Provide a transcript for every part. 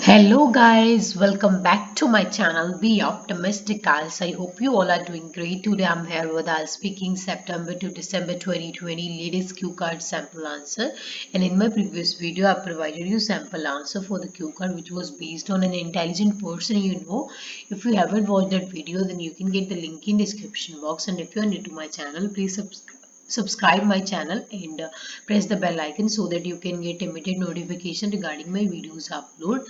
Hello guys, welcome back to my channel Be Optimistic Als. I hope you all are doing great. Today I'm here with us speaking September to December 2020 latest cue card sample answer. And in my previous video I provided you sample answer for the cue card which was based on an intelligent person you know. If you haven't watched that video then you can get the link in description box, and if you are new to my channel please subscribe my channel and press the bell icon so that you can get immediate notification regarding my videos upload,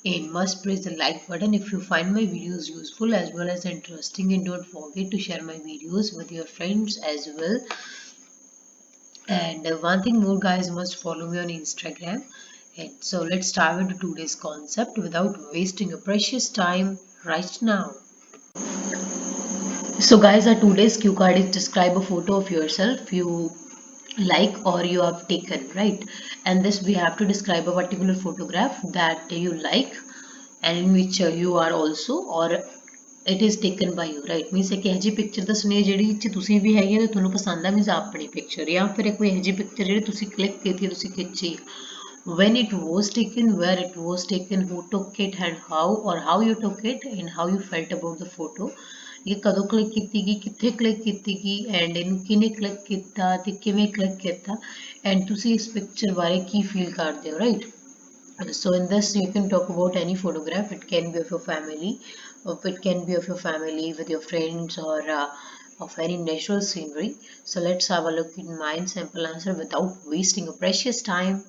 and must press the like button if you find my videos useful as well as interesting, and don't forget to share my videos with your friends as well. And one thing more guys, must follow me on Instagram. And so let's dive into today's concept without wasting your precious time right now. So guys, our today's cue card is describe a photo of yourself you like or you have taken, right? And this we have to describe a particular photograph that you like and in which you are also, or it is taken by you, right? Means एक ऐसी picture दसनी है ਜਿਹੜੀ ਚ ਤੁਸੀਂ ਵੀ ਹੈਗੇ ਤੇ ਤੁਹਾਨੂੰ ਪਸੰਦ ਆ, ਮੀਨਸ ਆਪਣੀ ਪਿਕਚਰ, ਜਾਂ ਫਿਰ ਕੋਈ ਐਜੀ ਪਿਕਚਰ ਜਿਹੜੀ ਤੁਸੀਂ ਕਲਿੱਕ ਕੀਤੀ ਤੁਸੀਂ ਖਿੱਚੀ, when it was taken, where it was taken, who took it and how, or how you took it and how you felt about the photo, ਇਹ ਕਦੋਂ ਕਲਿੱਕ ਕੀਤੀ ਗਈ, ਕਿੱਥੇ ਕਲਿੱਕ ਕੀਤੀ ਗਈ, ਐਂਡ ਇਹਨੂੰ ਕਿਹਨੇ ਕਲਿੱਕ ਕੀਤਾ ਤੇ ਕਿਵੇਂ ਕਲਿੱਕ ਕੀਤਾ, ਐਂਡ ਤੁਸੀਂ ਇਸ ਪਿਕਚਰ ਬਾਰੇ ਕੀ ਫੀਲ ਕਰਦੇ ਹੋ, right? So in this you can talk about any photograph. It can be of your family, or it can be of your family with your friends, or of any natural scenery. So let's have a look in mine sample answer without wasting a precious time.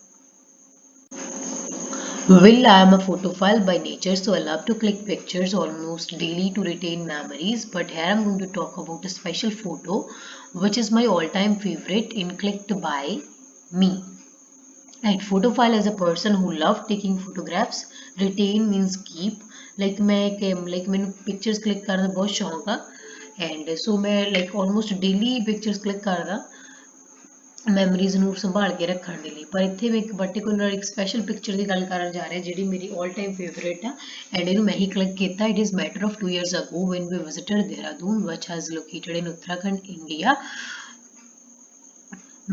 Will, I am a photophile by nature, so I love to click pictures almost daily to retain memories. But here I'm going to talk about a special photo which is my all-time favorite and clicked by me. Right, photophile is a person who love taking photographs. Retain means keep. Like मैं pictures click करना बहुत शौक है, and so मैं like almost daily pictures click करदा memories ਨੂੰ ਸੰਭਾਲ ਕੇ ਰੱਖਣ ਦੇ ਲਈ। ਪਰ ਇੱਥੇ ਮੈਂ ਇੱਕ ਪਾਰਟਿਕੂਲਰ ਇੱਕ ਸਪੈਸ਼ਲ ਪਿਕਚਰ ਦੀ ਗੱਲ ਕਰਨ ਜਾ ਰਿਹਾ ਜਿਹੜੀ ਮੇਰੀ ਆਲ ਟਾਈਮ ਫੇਵਰੇਟ ਆ, ਐਂਡ ਇਹਨੂੰ ਮੈਂ ਹੀ ਕਲਿੱਕ ਕੀਤਾ। It is matter of 2 years ago when we visited Dehradun, which is located in Uttarakhand, India.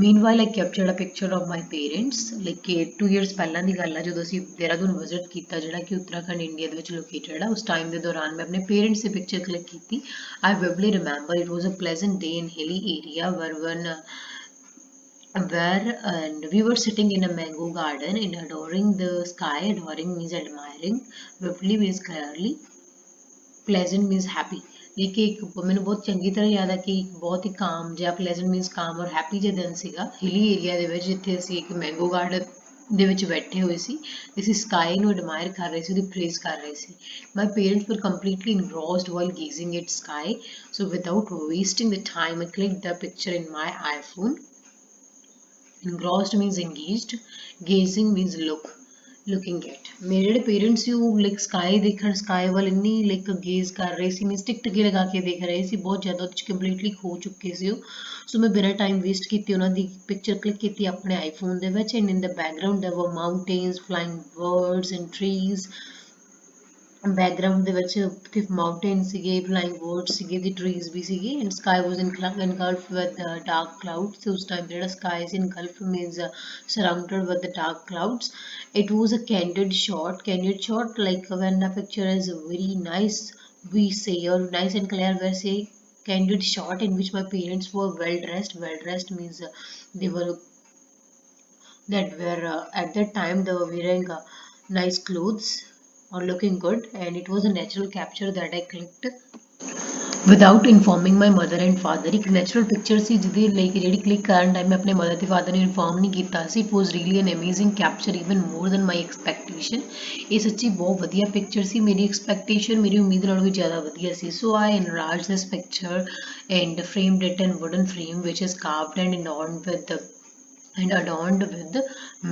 Meanwhile, I captured a picture of my parents, like 2 years ਪਹਿਲਾਂ ਦੀ ਗੱਲ ਆ ਜਦੋਂ ਅਸੀਂ Dehradun visit ਕੀਤਾ ਜਿਹੜਾ ਕਿ ਉੱਤਰਾਖੰਡ ਇੰਡੀਆ ਦੇ ਵਿੱਚ ਲੋਕੇਟਡ ਆ। ਉਸ ਟਾਈਮ ਦੇ ਦੌਰਾਨ ਮੈਂ ਆਪਣੇ ਪੇਰੈਂਟਸ ਦੀ ਪਿਕਚਰ ਕਲਿੱਕ ਕੀਤੀ। I vividly remember it was a pleasant day in hilly area where and we were sitting in a mango garden and adoring the sky. Adoring means admiring, vividly means clearly, pleasant means happy। लेकिन एक ਮੈਨੂੰ ਬਹੁਤ ਚੰਗੀ ਤਰ੍ਹਾਂ ਯਾਦ ਆ ਕਿ ਇੱਕ ਬਹੁਤ ਹੀ ਕਾਮ ਜਿਹਾ, pleasant means calm ਔਰ happy ਜਿਹਾ ਦਿਨ ਸੀਗਾ ਹਿਲੀ ਏਰੀਆ ਦੇ ਵਿੱਚ, ਜਿੱਥੇ ਅਸੀਂ ਇੱਕ ਮੈਂਗੋ ਗਾਰਡਨ ਦੇ ਵਿੱਚ ਬੈਠੇ ਹੋਏ ਸੀ, ਅਸੀਂ ਸਕਾਈ ਨੂੰ ਐਡਮਾਇਰ ਕਰ ਰਹੇ ਸੀ, ਉਹਦੀ ਪ੍ਰੇਜ਼ ਕਰ ਰਹੇ ਸੀ। My parents were completely engrossed while gazing at sky, so without wasting the time I clicked the picture in my iPhone। Engrossed means engaged, gazing means looking at। ਮੇਰੇ ਜਿਹੜੇ parents ਸੀ ਉਹ like sky ਦੇਖਣ, sky ਵੱਲ ਇੰਨੀ like gaze ਕਰ ਰਹੇ ਸੀ, means ਟਿਕ ਟਿਕੇ ਲਗਾ ਕੇ ਦੇਖ ਰਹੇ ਸੀ, ਬਹੁਤ ਜ਼ਿਆਦਾ ਉਹਦੇ 'ਚ ਕੰਪਲੀਟਲੀ ਖੋ ਚੁੱਕੇ ਸੀ ਉਹ। ਸੋ ਮੈਂ ਬਿਨਾਂ ਟਾਈਮ ਵੇਸਟ ਕੀਤੇ ਉਹਨਾਂ ਦੀ ਪਿਕਚਰ ਕਲਿੱਕ ਕੀਤੀ ਆਪਣੇ ਆਈਫੋਨ ਦੇ ਵਿੱਚ, and in the background there were mountains, flying birds and trees. Background ਦੇ ਵਿੱਚ ਤੇ ਮਾਊਂਟੇਨ ਸੀਗੇ, ਫਲਾਈਂਗ ਬਰਡਸ ਸੀਗੇ, ਦੀ ਟਰੀਜ਼ ਵੀ ਸੀਗੇ, and sky was engulfed with dark clouds। ਤੇ ਉਸ ਟਾਈਮ ਜਿਹੜਾ sky C engulfed means surrounded with the dark clouds। It was a candid shot। Candid shot like when the picture is very nice, we say, or nice and clear, we say candid shot in which my parents were well dressed। Well dressed means they were at that time they were wearing nice clothes or looking good, and it was a natural capture that I clicked without informing my mother and father। ਇੱਕ natural picture ਸੀ ਜਿਹਦੀ like ਜਿਹੜੀ click ਕਰਨ time ਮੈਂ ਆਪਣੇ mother ਤੇ father ਨੂੰ inform ਨਹੀਂ ਕੀਤਾ ਸੀ। It was really an amazing capture, even more than my expectation. ਇਹ ਸੱਚੀ ਬਹੁਤ ਵਧੀਆ ਪਿਕਚਰ ਸੀ, ਮੇਰੀ ਐਕਸਪੈਕਟੇਸ਼ਨ ਮੇਰੀ ਉਮੀਦ ਨਾਲੋਂ ਵੀ ਜ਼ਿਆਦਾ ਵਧੀਆ ਸੀ। ਸੋ ਆਈ enlarged this picture and framed it in wooden frame which is carved and adorned with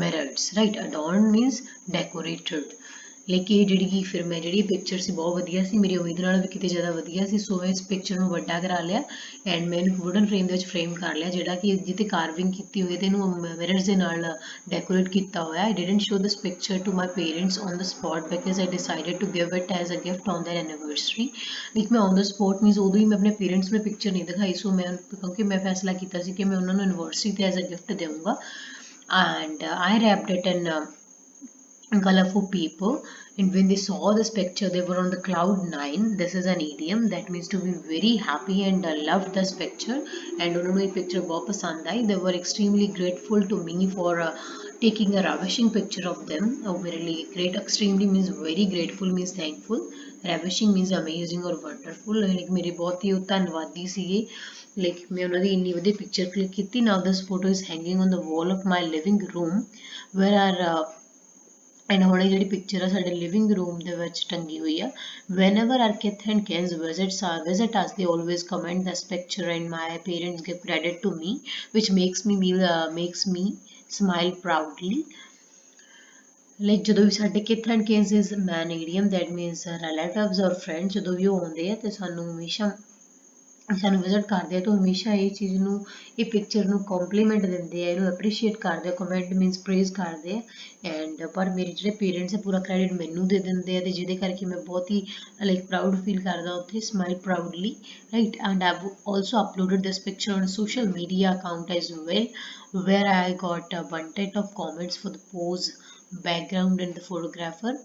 mirrors, right? Adorned means decorated। Like ਇਹ ਜਿਹੜੀ ਕਿ ਫਿਰ ਮੈਂ ਜਿਹੜੀ ਪਿਕਚਰ ਸੀ ਬਹੁਤ ਵਧੀਆ ਸੀ, ਮੇਰੀ ਉਮੀਦ ਨਾਲ ਵੀ ਕਿਤੇ ਜ਼ਿਆਦਾ ਵਧੀਆ ਸੀ। ਸੋ ਮੈਂ ਇਸ ਪਿਕਚਰ ਨੂੰ ਵੱਡਾ ਕਰਾ ਲਿਆ ਐਂਡ ਮੈਂ ਇਹਨੂੰ ਵੁਡਨ ਫਰੇਮ ਦੇ ਵਿੱਚ ਫਰੇਮ ਕਰ ਲਿਆ, ਜਿਹੜਾ ਕਿ ਜਿੱਥੇ ਕਾਰਵਿੰਗ ਕੀਤੀ ਹੋਈ ਤੇ ਇਹਨੂੰ ਮਿਰਰਸ ਦੇ ਨਾਲ ਡੈਕੋਰੇਟ ਕੀਤਾ ਹੋਇਆ। I didn't show this picture to my parents on the spot because I decided to give it as a gift on their anniversary. Like ਮੈਂ ਔਨ ਦ ਸਪੌਟ ਮੀਨਸ ਉਦੋਂ ਹੀ ਮੈਂ ਆਪਣੇ ਪੇਰੈਂਟਸ ਨੂੰ ਪਿਕਚਰ ਨਹੀਂ ਦਿਖਾਈ। ਸੋ ਮੈਂ ਕਿਉਂਕਿ ਮੈਂ ਫੈਸਲਾ ਕੀਤਾ ਸੀ ਕਿ ਮੈਂ ਉਹਨਾਂ ਨੂੰ ਐਨੀਵਰਸਰੀ ਤੇ ਐਜ਼ ਅ ਗਿਫਟ ਦੇਵਾਂਗਾ, and I wrapped it in colorful paper, and when they saw this picture they were on the cloud nine. This is an idiom that means to be very happy, and loved this picture, and ਉਹਨਾਂ ਨੂੰ ਇਹ picture ਬਹੁਤ ਪਸੰਦ ਆਈ. They were extremely grateful to me for taking a ravishing picture of them. Oh, really great. Extremely means very grateful means thankful. Ravishing means amazing or wonderful. Like ਮੇਰੇ ਬਹੁਤ ਹੀ ਉਹ ਧੰਨਵਾਦੀ ਸੀਗੇ. Like ਮੈਂ ਉਹਨਾਂ ਦੀ ਇੰਨੀ ਵਧੀਆ picture click ਕੀਤੀ. Now this photo is hanging on the wall of my living room where our and ਹੁਣ ਇਹ ਜਿਹੜੀ ਪਿਕਚਰ ਆ ਸਾਡੇ ਲਿਵਿੰਗ ਰੂਮ ਦੇ ਵਿੱਚ ਟੰਗੀ ਹੋਈ ਆ. Whenever our kith and kins visit us, they always comment this picture, and my parents give credit to me, which makes me smile proudly. Like ਜਦੋਂ ਵੀ ਸਾਡੇ kith and kins is man idiom, that means relatives or friends, ਜਦੋਂ ਵੀ ਉਹ ਆਉਂਦੇ ਆ ਤੇ ਸਾਨੂੰ ਹਮੇਸ਼ਾ ਸਾਨੂੰ ਵਿਜ਼ਿਟ ਕਰਦੇ ਆ ਤਾਂ ਹਮੇਸ਼ਾ ਇਹ ਚੀਜ਼ ਨੂੰ ਇਹ ਪਿਕਚਰ ਨੂੰ ਕੰਪਲੀਮੈਂਟ ਦਿੰਦੇ ਆ, ਇਹਨੂੰ ਐਪਰੀਸ਼ੀਏਟ ਕਰਦੇ ਆ. ਕਮੈਂਟ ਮੀਨਸ ਪ੍ਰੇਜ਼ ਕਰਦੇ ਆ. ਐਂਡ ਪਰ ਮੇਰੇ ਜਿਹੜੇ ਪੇਰੈਂਟਸ ਆ ਪੂਰਾ ਕ੍ਰੈਡਿਟ ਮੈਨੂੰ ਦੇ ਦਿੰਦੇ ਆ, ਤੇ ਜਿਹਦੇ ਕਰਕੇ ਮੈਂ ਬਹੁਤ ਹੀ ਲਾਈਕ ਪ੍ਰਾਊਡ ਫੀਲ ਕਰਦਾ ਉੱਥੇ, smile proudly, right. And I have also uploaded this picture on social media account as well, where I got abundant of comments for the pose, background and the photographer.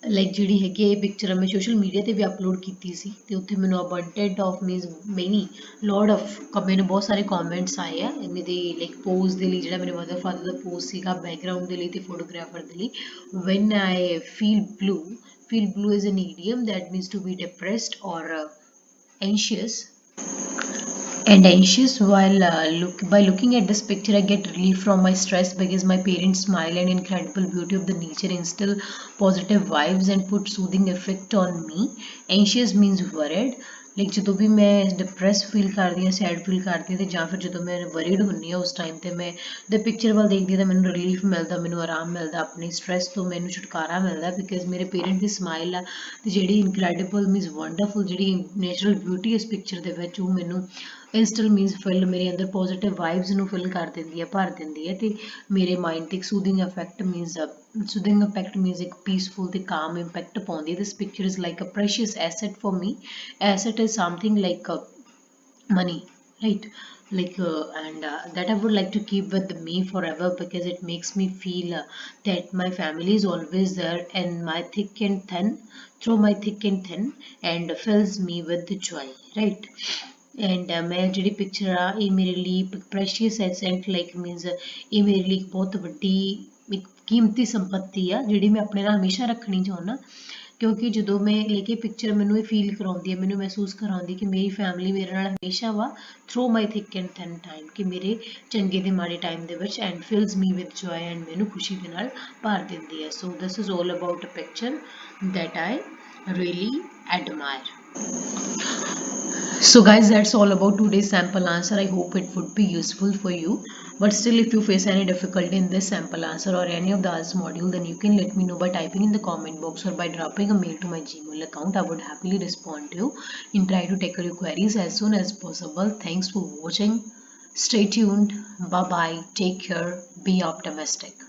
Like ਜਿਹੜੀ ਹੈਗੀ ਇਹ picture ਮੈਂ social media ਤੇ ਵੀ upload ਕੀਤੀ ਸੀ, ਤੇ ਉੱਥੇ ਮੈਨੂੰ abundant of means ਮੈਨੀ ਲੋਡ ਆਫ ਮੈਨੂੰ ਬਹੁਤ ਸਾਰੇ ਕਮੈਂਟਸ ਆਏ ਆ ਇਹਨੇ ਦੇ ਲਾਈਕ ਪੋਜ਼ ਦੇ ਲਈ, ਜਿਹੜਾ ਮੇਰੇ ਮਦਰ ਫਾਦਰ ਦਾ ਪੋਜ਼ ਸੀਗਾ, ਬੈਕਗਰਾਊਂਡ ਦੇ ਲਈ ਤੇ ਫੋਟੋਗ੍ਰਾਫਰ ਦੇ ਲਈ. Van I feel blue is an idiom that means to be depressed or anxious. And anxious while by looking at this picture I get relief from my stress, because my parents smile and incredible beauty of the nature instill positive vibes and put soothing effect on me. Anxious means worried. Like ਜਦੋਂ ਵੀ ਮੈਂ depress feel ਕਰਦੀ ਹਾਂ, sad feel ਕਰਦੀ ਹਾਂ, ਤੇ ਜਾਂ ਫਿਰ ਜਦੋਂ ਮੈਂ ਵਰੀਡ ਹੁੰਦੀ ਹਾਂ ਉਸ ਟਾਈਮ ਤੇ ਮੈਂ ਦੇ ਪਿਕਚਰ ਵੱਲ ਦੇਖਦੀ ਹਾਂ ਤਾਂ ਮੈਨੂੰ ਰਿਲੀਫ ਮਿਲਦਾ, ਮੈਨੂੰ ਆਰਾਮ ਮਿਲਦਾ, ਆਪਣੇ ਸਟਰੈਸ ਤੋਂ ਮੈਨੂੰ ਛੁਟਕਾਰਾ ਮਿਲਦਾ, ਬਿਕਾਜ਼ ਮੇਰੇ ਪੇਰੈਂਟਸ ਦੀ ਸਮਾਈਲ ਆ ਤੇ ਜਿਹੜੀ ਇਨਕ੍ਰੈਡੀਬਲ ਮੀਨਸ ਵੰਡਰਫੁਲ ਜਿਹੜੀ ਨੈਚੁਰਲ ਬਿਊਟੀ ਇਸ ਪਿਕਚਰ ਦੇ ਵਿੱਚ ਉਹ ਮੈਨੂੰ ਇੰਸਟਲ ਮੀਨਸ ਫਿਲ ਮੇਰੇ ਅੰਦਰ ਪੋਜ਼ਿਟਿਵ ਵਾਈਬਸ ਨੂੰ ਫਿਲ ਕਰ ਦਿੰਦੀ ਹੈ, ਭਰ ਦਿੰਦੀ ਹੈ, ਤੇ ਮੇਰੇ ਮਾਈਂਡ ਤੇ ਇੱਕ ਸੂਦਿੰਗ ਇਫੈਕਟ ਮੀਨਸ ਇੱਕ ਪੀਸਫੁਲ ਤੇ ਕਾਮ ਇੰਪੈਕਟ ਪਾਉਂਦੀ ਹੈ. This picture is like a precious asset for me. Asset is something like money, right? Like and that I would like to keep with me forever, because it makes me feel that my family is always there and my thick and thin, through my thick and thin, and fills me with the joy, right? And ਮੈਂ ਜਿਹੜੀ picture ਆ ਇਹ ਮੇਰੇ ਲਈ precious assent like means ਇਹ ਮੇਰੇ ਲਈ ਇੱਕ ਬਹੁਤ ਵੱਡੀ ਇੱਕ ਕੀਮਤੀ ਸੰਪਤੀ ਆ ਜਿਹੜੀ ਮੈਂ ਆਪਣੇ ਨਾਲ ਹਮੇਸ਼ਾ ਰੱਖਣੀ ਚਾਹੁੰਦਾ, ਕਿਉਂਕਿ ਜਦੋਂ ਮੈਂ ਲੈ ਕੇ ਪਿਕਚਰ ਮੈਨੂੰ ਇਹ ਫੀਲ ਕਰਾਉਂਦੀ ਹੈ, ਮੈਨੂੰ ਮਹਿਸੂਸ ਕਰਾਉਂਦੀ ਕਿ ਮੇਰੀ ਫੈਮਿਲੀ ਮੇਰੇ ਨਾਲ ਹਮੇਸ਼ਾ ਵਾ through my thick and thin time, ਕਿ ਮੇਰੇ ਚੰਗੇ ਤੇ ਮਾੜੇ ਟਾਈਮ ਦੇ ਵਿੱਚ, and fills me with joy, and ਮੈਨੂੰ ਖੁਸ਼ੀ ਦੇ ਨਾਲ ਭਰ ਦਿੰਦੀ ਹੈ. So this is all about a picture that I really admire. So guys, that's all about today's sample answer. I hope it would be useful for you. But still, if you face any difficulty in this sample answer or any of the others module, then you can let me know by typing in the comment box or by dropping a mail to my Gmail account. I would happily respond to you and try to tackle your queries as soon as possible. Thanks for watching. Stay tuned. Bye bye. Take care. Be optimistic.